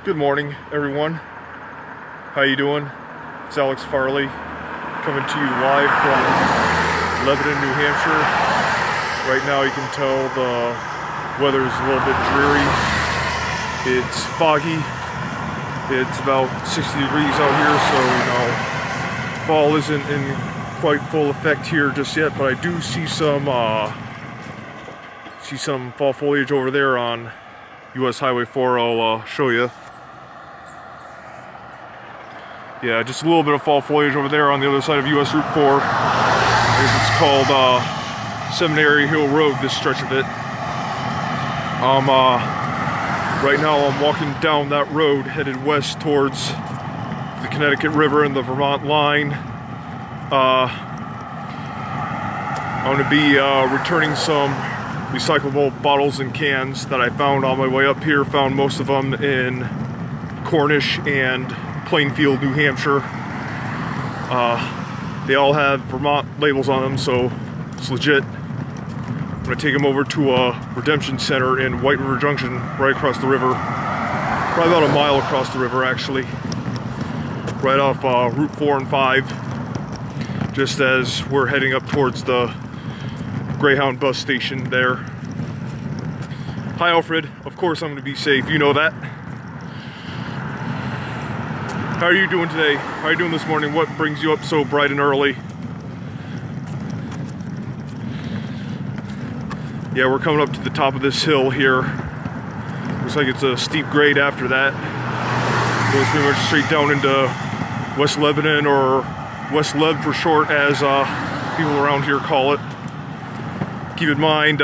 Good morning, everyone. How you doing? It's Alex Farley coming to you live from Lebanon, New Hampshire. Right now you can tell the weather's a little bit dreary. It's foggy. It's about 60 degrees out here, so fall isn't in quite full effect here just yet, but I do see some fall foliage over there on US Highway 4. I'll show you. Yeah, just a little bit of fall foliage over there on the other side of US Route 4. I guess it's called Seminary Hill Road, this stretch of it. Right now I'm walking down that road headed west towards the Connecticut River and the Vermont line. I'm going to be returning some recyclable bottles and cans that I found on my way up here. Found most of them in Cornish and Plainfield, New Hampshire. They all have Vermont labels on them, so it's legit. I'm gonna take them over to a redemption center in White River Junction, right across the river. Probably about a mile across the river, actually. Right off Route 4 and 5, just as we're heading up towards the Greyhound bus station there. Hi, Alfred. Of course I'm gonna be safe, you know that. How are you doing today? How are you doing this morning? What brings you up so bright and early? Yeah, we're coming up to the top of this hill here. Looks like it's a steep grade after that. Goes pretty much straight down into West Lebanon, or West Leb for short, as people around here call it. Keep in mind,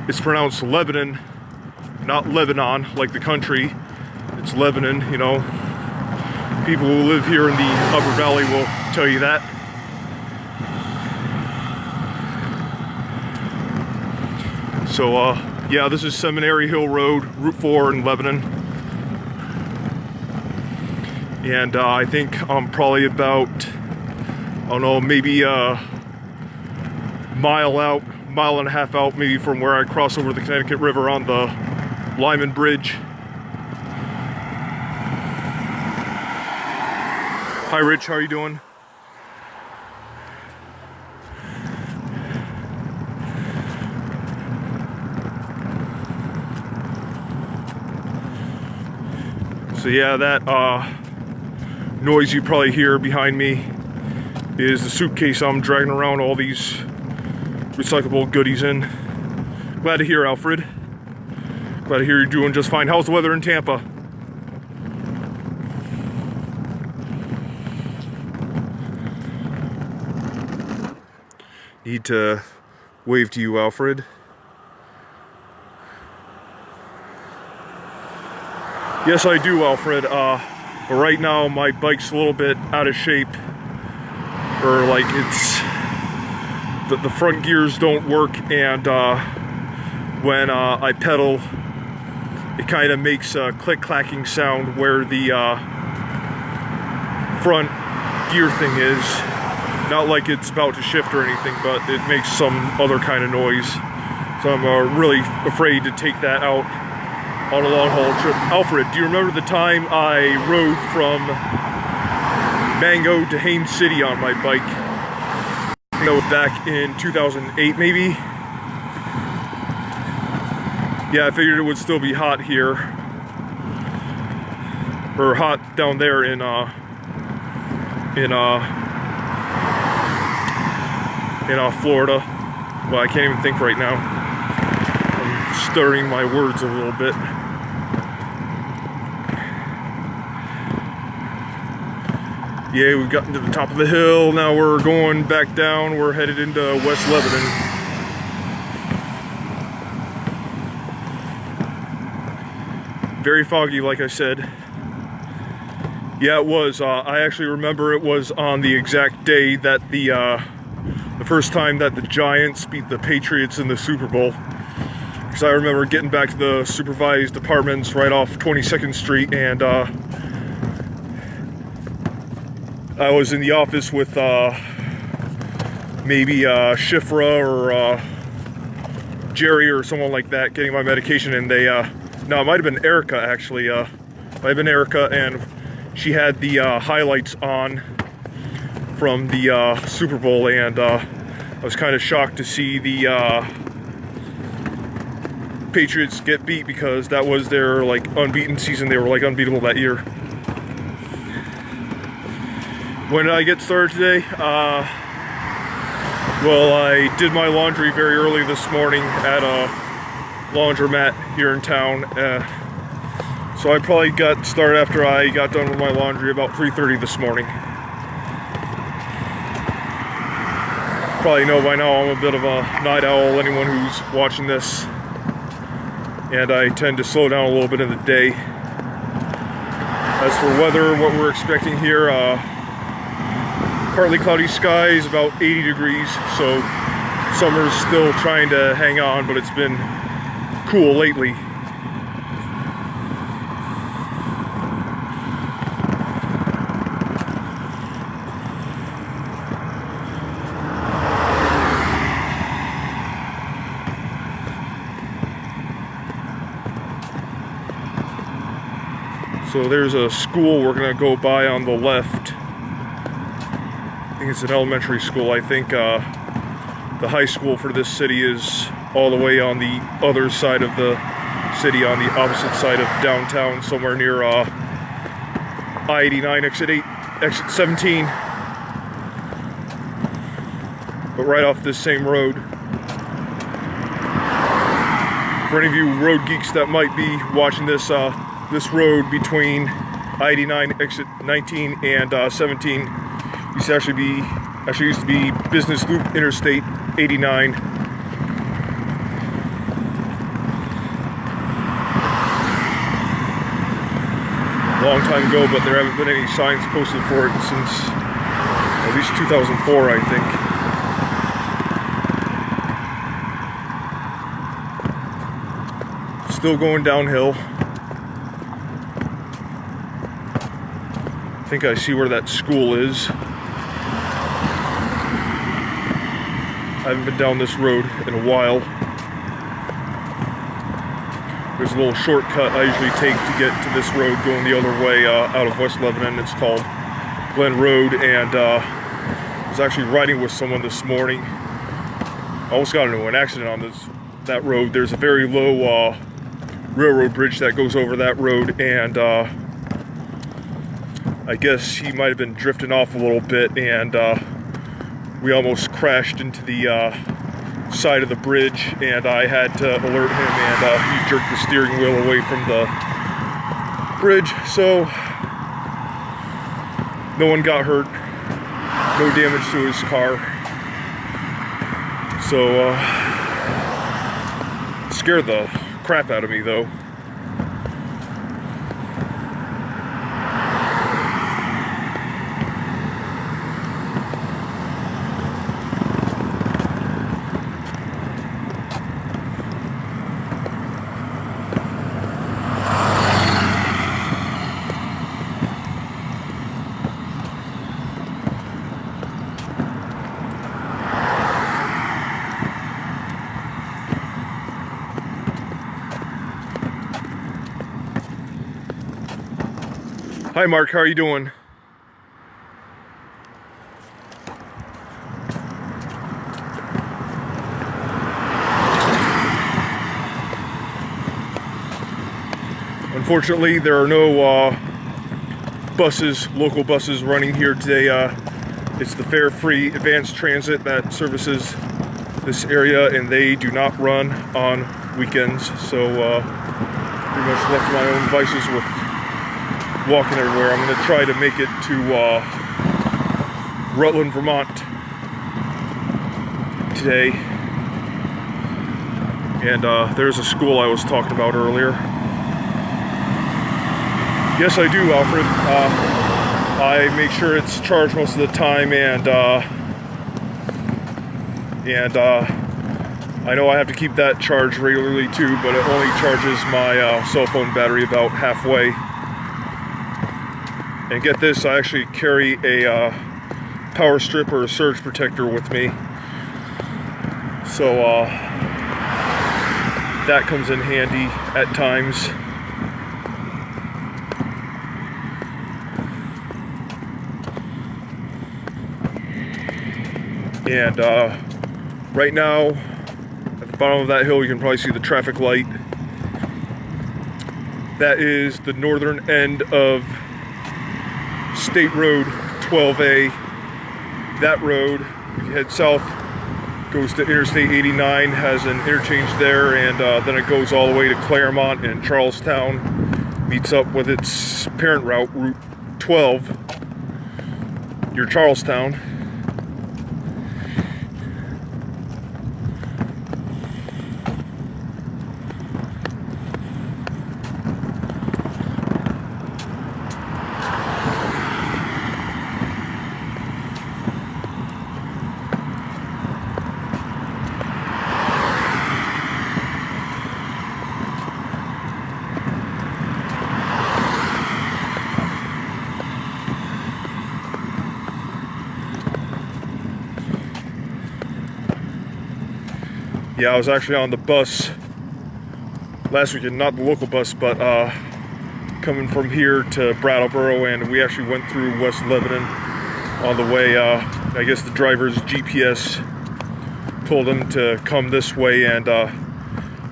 it's pronounced Lebanon, not Lebanon, like the country. It's Lebanon, you know. People who live here in the Upper Valley will tell you that. So, yeah, this is Seminary Hill Road, Route 4 in Lebanon. And I think I'm probably about, I don't know, maybe a mile and a half out, maybe, from where I cross over the Connecticut River on the Lyman Bridge. Hi, Rich, how are you doing? So yeah, that noise you probably hear behind me is the suitcase I'm dragging around all these recyclable goodies in. Glad to hear, Alfred. Glad to hear you're doing just fine. How's the weather in Tampa? Need to wave to you, Alfred. Yes, I do, Alfred. But right now my bike's a little bit out of shape. Or like it's the front gears don't work, and when I pedal, it kind of makes a click-clacking sound where the front gear thing is. Not like it's about to shift or anything, but it makes some other kind of noise. So I'm really afraid to take that out on a long haul trip. Alfred, do you remember the time I rode from Mango to Haines City on my bike? That was back in 2008, maybe? Yeah, I figured it would still be hot here. Or hot down there in Florida. Well, I can't even think right now. I'm stuttering my words a little bit. Yeah, we've gotten to the top of the hill. Now we're going back down. We're headed into West Lebanon. Very foggy, like I said. Yeah, it was. I actually remember it was on the exact day that the first time that the Giants beat the Patriots in the Super Bowl. Because I remember getting back to the supervised apartments right off 22nd Street, and I was in the office with maybe Shifra or Jerry or someone like that, getting my medication, and they No, it might have been Erica, actually. Might have been Erica, and she had the highlights on from the Super Bowl, and I was kind of shocked to see the Patriots get beat, because that was their like unbeaten season. They were like unbeatable that year. When did I get started today? Well, I did my laundry very early this morning at a laundromat here in town. So I probably got started after I got done with my laundry about 3:30 this morning. Probably know by now I'm a bit of a night owl, anyone who's watching this. And I tend to slow down a little bit in the day. As for weather, what we're expecting here, partly cloudy skies, about 80 degrees, so summer's still trying to hang on, but it's been cool lately. So there's a school we're gonna go by on the left. I think it's an elementary school. I think the high school for this city is all the way on the other side of the city, on the opposite side of downtown, somewhere near I-89, exit 17. But right off this same road. For any of you road geeks that might be watching this, this road between I-89, exit 19 and 17 used to actually used to be Business Loop Interstate 89. Long time ago, but there haven't been any signs posted for it since at least 2004, I think. Still going downhill. I think I see where that school is. I haven't been down this road in a while. There's a little shortcut I usually take to get to this road going the other way out of West Lebanon. It's called Glen Road, and I was actually riding with someone this morning. I almost got into an accident on that road. There's a very low railroad bridge that goes over that road, and I guess he might have been drifting off a little bit, and we almost crashed into the side of the bridge, and I had to alert him, and he jerked the steering wheel away from the bridge, so no one got hurt, no damage to his car. So scared the crap out of me though. Hi Mark, how are you doing? Unfortunately, there are no buses, local buses running here today. It's the fare-free advanced transit that services this area, and they do not run on weekends, so pretty much left to my own devices with walking everywhere. I'm going to try to make it to Rutland, Vermont today. And there's a school I was talking about earlier. Yes, I do, Alfred. I make sure it's charged most of the time, and I know I have to keep that charged regularly too, but it only charges my cell phone battery about halfway. And get this, I actually carry a power strip or a surge protector with me. So that comes in handy at times. And right now, at the bottom of that hill, you can probably see the traffic light. That is the northern end of State Road 12A. That road, if you head south, goes to Interstate 89, has an interchange there, and then it goes all the way to Claremont and Charlestown, meets up with its parent route, Route 12, near Charlestown. Yeah, I was actually on the bus last weekend, not the local bus, but coming from here to Brattleboro, and we actually went through West Lebanon on the way. I guess the driver's GPS told him to come this way and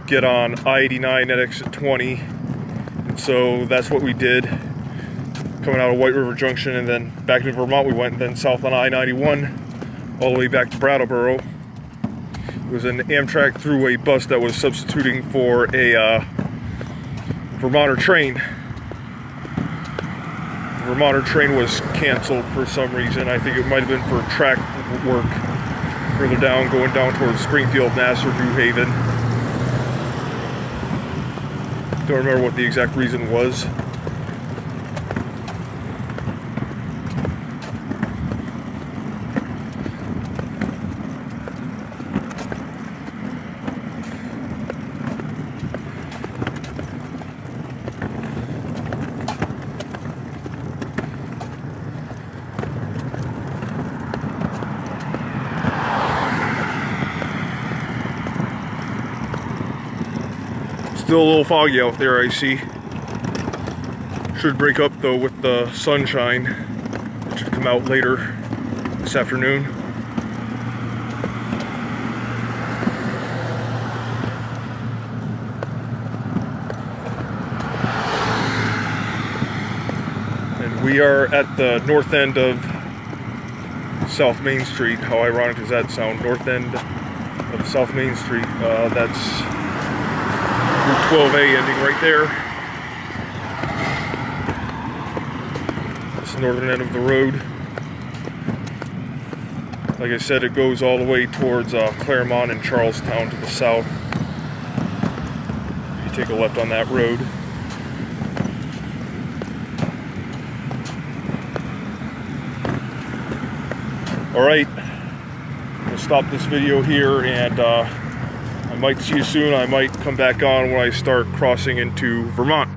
get on I-89 at exit 20. And so that's what we did, coming out of White River Junction, and then back to Vermont we went, and then south on I-91 all the way back to Brattleboro. It was an Amtrak throughway bus that was substituting for a Vermonter train. The Vermonter train was canceled for some reason. I think it might have been for track work further down, going down towards Springfield, Nassau, New Haven. Don't remember what the exact reason was. Still a little foggy out there, I see. Should break up though with the sunshine. It should come out later this afternoon. And we are at the north end of South Main Street. How ironic does that sound? North end of South Main Street. That's Route 12A ending right there. That's the northern end of the road. Like I said, it goes all the way towards Claremont and Charlestown to the south. You take a left on that road. Alright, we'll stop this video here, and I might see you soon. I might come back on when I start crossing into Vermont.